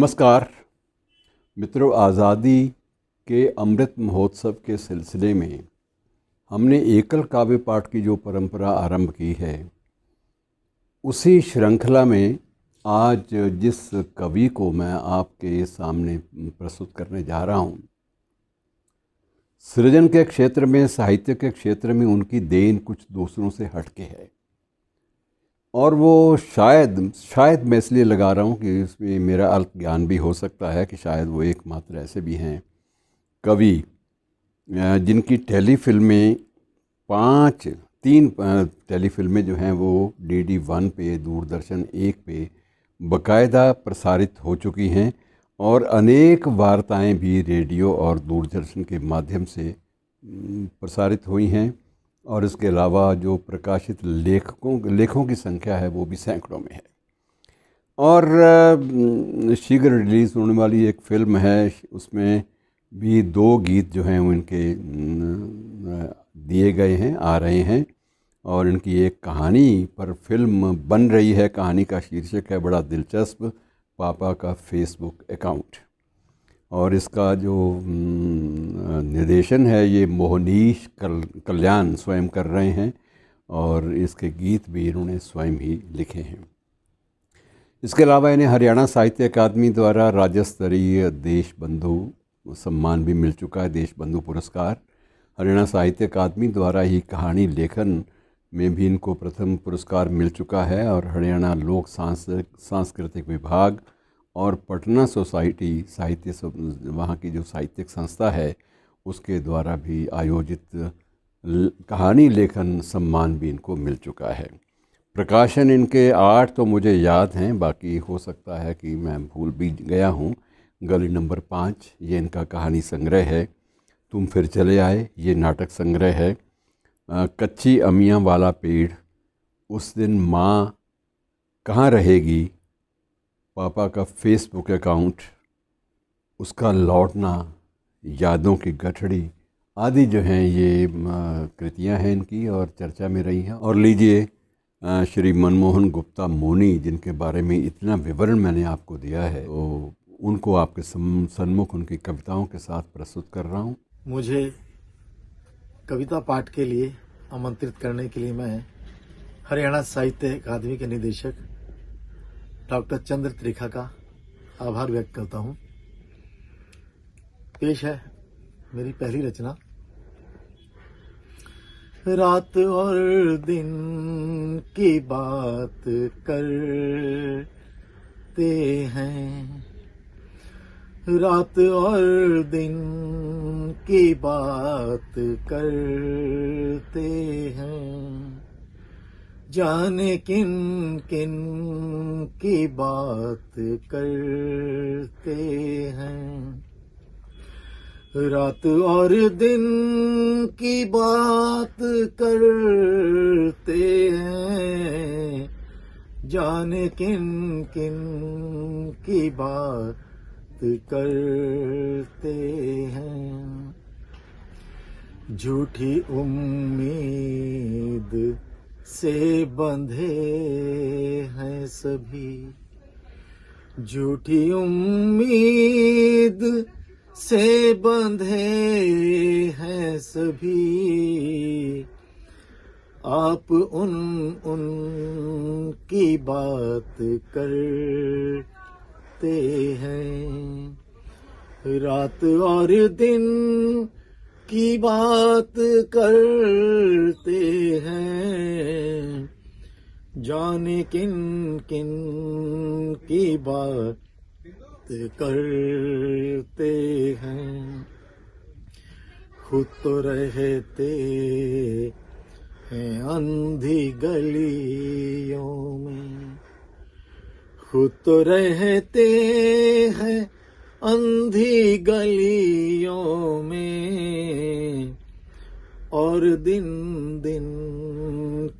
नमस्कार मित्रों, आज़ादी के अमृत महोत्सव के सिलसिले में हमने एकल काव्य पाठ की जो परंपरा आरंभ की है, उसी श्रृंखला में आज जिस कवि को मैं आपके सामने प्रस्तुत करने जा रहा हूँ, सृजन के क्षेत्र में, साहित्य के क्षेत्र में उनकी देन कुछ दूसरों से हटके है। और वो शायद मैं इसलिए लगा रहा हूँ कि इसमें मेरा अल्प ज्ञान भी हो सकता है कि शायद वो एकमात्र ऐसे भी हैं कवि जिनकी टेलीफिल्में तीन टेलीफिल्में जो हैं वो DD1 पे, दूरदर्शन 1 पे बाकायदा प्रसारित हो चुकी हैं और अनेक वार्ताएं भी रेडियो और दूरदर्शन के माध्यम से प्रसारित हुई हैं। और इसके अलावा जो प्रकाशित लेखों की संख्या है वो भी सैकड़ों में है। और शीघ्र रिलीज़ होने वाली एक फ़िल्म है, उसमें भी 2 गीत जो हैं उनके दिए गए हैं, आ रहे हैं। और इनकी एक कहानी पर फिल्म बन रही है। कहानी का शीर्षक है बड़ा दिलचस्प, पापा का फेसबुक अकाउंट। और इसका जो निर्देशन है ये मोहनीश कल्याण स्वयं कर रहे हैं और इसके गीत भी इन्होंने स्वयं ही लिखे हैं। इसके अलावा इन्हें हरियाणा साहित्य अकादमी द्वारा राज्य स्तरीय देशबंधु सम्मान भी मिल चुका है, देशबंधु पुरस्कार। हरियाणा साहित्य अकादमी द्वारा ही कहानी लेखन में भी इनको प्रथम पुरस्कार मिल चुका है। और हरियाणा लोक सांस्कृतिक विभाग और पटना सोसाइटी साहित्य, वहाँ की जो साहित्यिक संस्था है, उसके द्वारा भी आयोजित कहानी लेखन सम्मान भी इनको मिल चुका है। प्रकाशन इनके 8 तो मुझे याद हैं, बाकी हो सकता है कि मैं भूल भी गया हूँ। गली नंबर 5 ये इनका कहानी संग्रह है। तुम फिर चले आए ये नाटक संग्रह है। कच्ची अमियाँ वाला पेड़, उस दिन माँ कहाँ रहेगी, पापा का फेसबुक अकाउंट, उसका लौटना, यादों की गठड़ी आदि जो हैं ये कृतियां हैं इनकी और चर्चा में रही हैं। और लीजिए श्री मनमोहन गुप्ता मोनी, जिनके बारे में इतना विवरण मैंने आपको दिया है, तो उनको आपके सन्मुख उनकी कविताओं के साथ प्रस्तुत कर रहा हूँ। मुझे कविता पाठ के लिए आमंत्रित करने के लिए मैं हरियाणा साहित्य अकादमी के निदेशक डॉक्टर चंद्र त्रिखा का आभार व्यक्त करता हूँ। पेश है मेरी पहली रचना। रात और दिन की बात करते हैं, रात और दिन की बात करते हैं, जाने किन किन की बात करते हैं। रात और दिन की बात करते हैं, जाने किन किन की बात करते हैं। झूठी उम्मीद से बंधे हैं सभी, झूठी उम्मीद से बंधे हैं सभी। आप उन की बात करते हैं। रात और दिन की बात करते हैं, जाने किन किन की बात करते हैं। खुद तो रहते हैं अंधी गलियों में, खुद तो रहते हैं अंधी गलियों में, और दिन दिन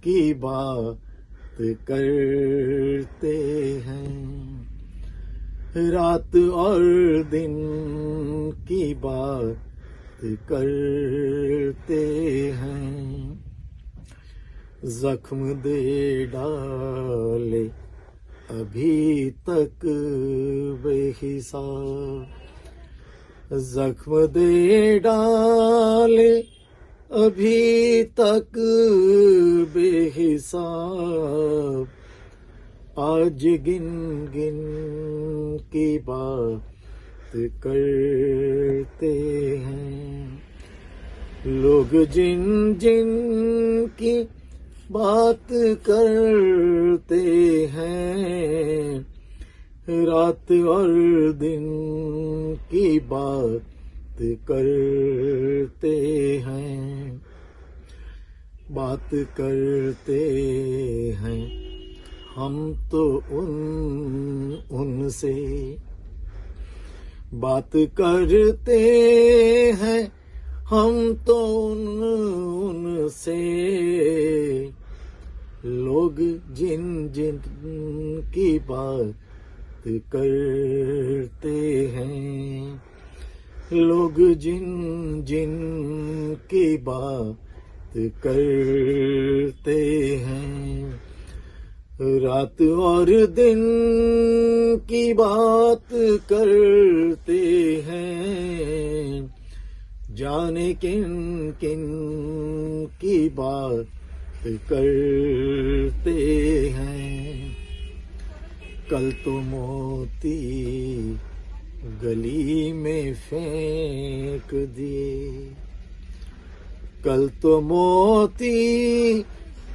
की बात करते हैं। रात और दिन की बात करते हैं। जख्म दे डाले अभी तक बेहिसाब, जख्म दे डाले अभी तक बेहिसाब, आज गिन गिन की बात करते हैं लोग, जिन जिन की बात करते हैं, रात और दिन की बात करते हैं, बात करते हैं हम तो उनसे, बात करते हैं हम तो उनसे, लोग जिन जिन की बात करते हैं, लोग जिन जिन की बात करते हैं, रात और दिन की बात करते हैं, जाने किन किन की बात करते हैं। कल तो मोती गली में फेंक दिए, कल तो मोती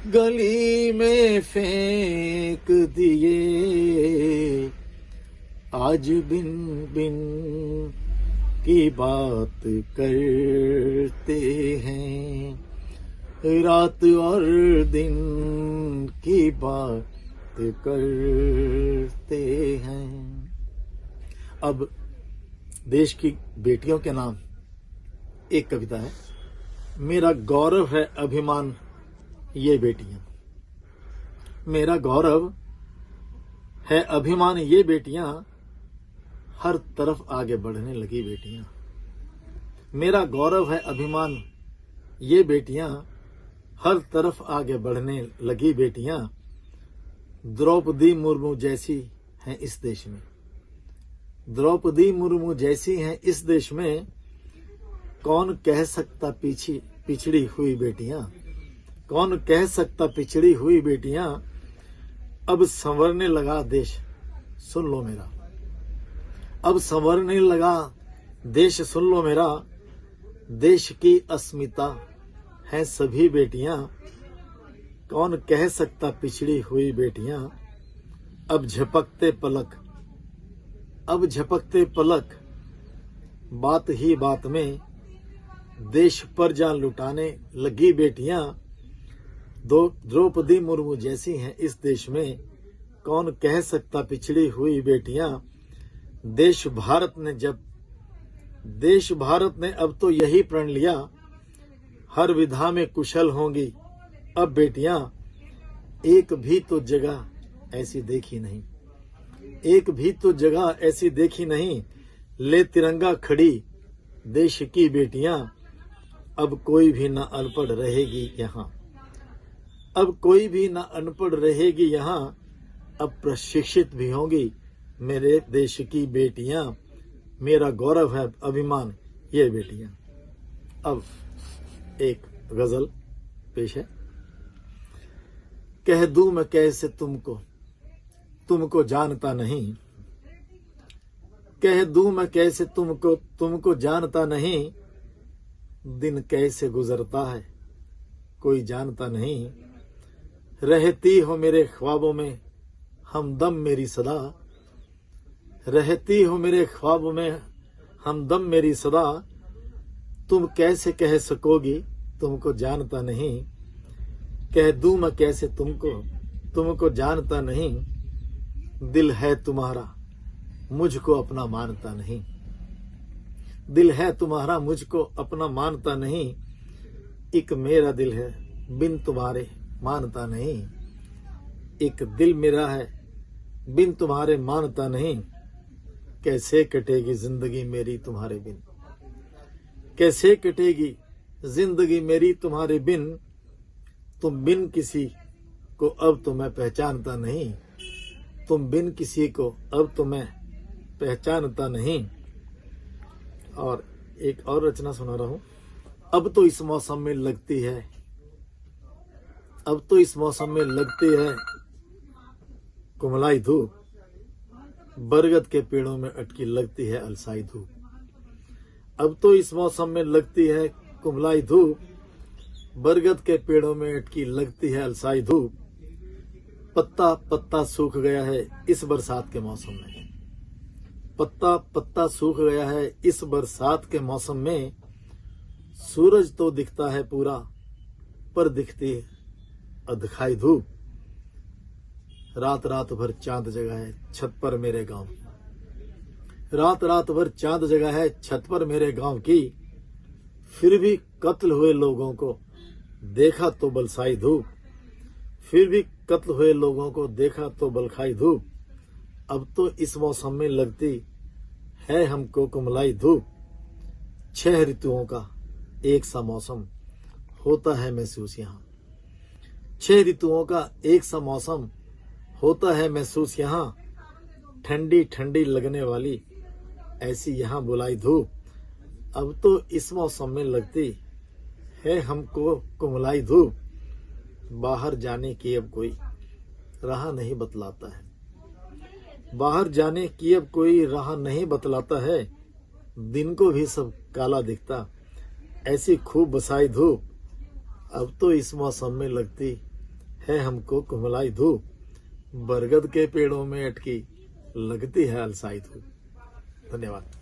गली में फेंक दिए, आज बिन बिन की बात करते हैं, रात और दिन की बात करते हैं। अब देश की बेटियों के नाम एक कविता है। मेरा गौरव है अभिमान ये बेटियां, मेरा गौरव है अभिमान ये बेटियां, हर तरफ आगे बढ़ने लगी बेटियां। मेरा गौरव है अभिमान ये बेटियां, हर तरफ आगे बढ़ने लगी बेटियां। द्रौपदी मुर्मू जैसी हैं इस देश में, द्रौपदी मुर्मू जैसी हैं इस देश में, कौन कह सकता पिछड़ी हुई बेटियां, कौन कह सकता पिछड़ी हुई बेटियां। अब संवरने लगा देश सुन लो मेरा, अब संवरने लगा देश सुन लो मेरा, देश की अस्मिता है सभी बेटियां, कौन कह सकता पिछड़ी हुई बेटियां। अब झपकते पलक, अब झपकते पलक, बात ही बात में देश पर जान लुटाने लगी बेटियां। द्रौपदी मुर्मू जैसी हैं इस देश में, कौन कह सकता पिछड़ी हुई बेटियां। देश भारत ने अब तो यही प्रण लिया, हर विधा में कुशल होंगी अब बेटियां। एक भी तो जगह ऐसी देखी नहीं, एक भी तो जगह ऐसी देखी नहीं, ले तिरंगा खड़ी देश की बेटियां। अब कोई भी ना अनपढ़ रहेगी यहाँ, अब कोई भी ना अनपढ़ रहेगी यहाँ, अब प्रशिक्षित भी होंगी मेरे देश की बेटियां। मेरा गौरव है अभिमान ये बेटियां। अब एक गजल पेश है। कह दूं मैं कैसे तुमको जानता नहीं, कह दूं मैं कैसे तुमको जानता नहीं, दिन कैसे गुजरता है कोई जानता नहीं। रहती हो मेरे ख्वाबों में हमदम मेरी सदा, रहती हो मेरे ख्वाबों में हमदम मेरी सदा। तुम कैसे कह सकोगी तुमको जानता नहीं, कह दूं मैं कैसे तुमको जानता नहीं। दिल है तुम्हारा मुझको अपना मानता नहीं, दिल है तुम्हारा मुझको अपना मानता नहीं। एक मेरा दिल है बिन तुम्हारे मानता नहीं, एक दिल मेरा है बिन तुम्हारे मानता नहीं। कैसे कटेगी जिंदगी मेरी तुम्हारे बिन, कैसे कटेगी जिंदगी मेरी तुम्हारे बिन। तुम बिन किसी को अब तो मैं पहचानता नहीं, तुम बिन किसी को अब तो मैं पहचानता नहीं। और एक और रचना सुना रहा हूं। अब तो इस मौसम में लगती है, अब तो इस मौसम में लगती है कुमलाई धूप, बरगद के पेड़ों में अटकी लगती है अलसाई धूप। अब तो इस मौसम में लगती है कुमलाई धूप, बरगद के पेड़ों में अटकी लगती है अलसाई धूप। पत्ता पत्ता सूख गया है इस बरसात के मौसम में, पत्ता पत्ता सूख गया है इस बरसात के मौसम में। सूरज तो दिखता है पूरा पर दिखती अधखाई धूप। रात रात भर चांद जगा है छत पर मेरे गांव की, रात रात भर चांद जगा है छत पर मेरे गांव की। फिर भी कत्ल हुए लोगों को देखा तो बलसाई धूप, फिर भी कत्ल हुए लोगों को देखा तो बलखाई धूप। अब तो इस मौसम में लगती है हमको कुमलाई धूप। 6 ऋतुओं का एक सा मौसम होता है महसूस यहाँ, 6 ऋतुओं का एक सा मौसम होता है महसूस यहाँ। ठंडी ठंडी लगने वाली ऐसी यहाँ बुलाई धूप। अब तो इस मौसम में लगती है हमको कुमलाई धूप। बाहर जाने की अब कोई राह नहीं बतलाता है, बाहर जाने की अब कोई राह नहीं बतलाता है। दिन को भी सब काला दिखता ऐसी खूब बसाई धूप। अब तो इस मौसम में लगती है हमको कुमलाई धूप, बरगद के पेड़ों में अटकी लगती है अलसाई धूप। धन्यवाद।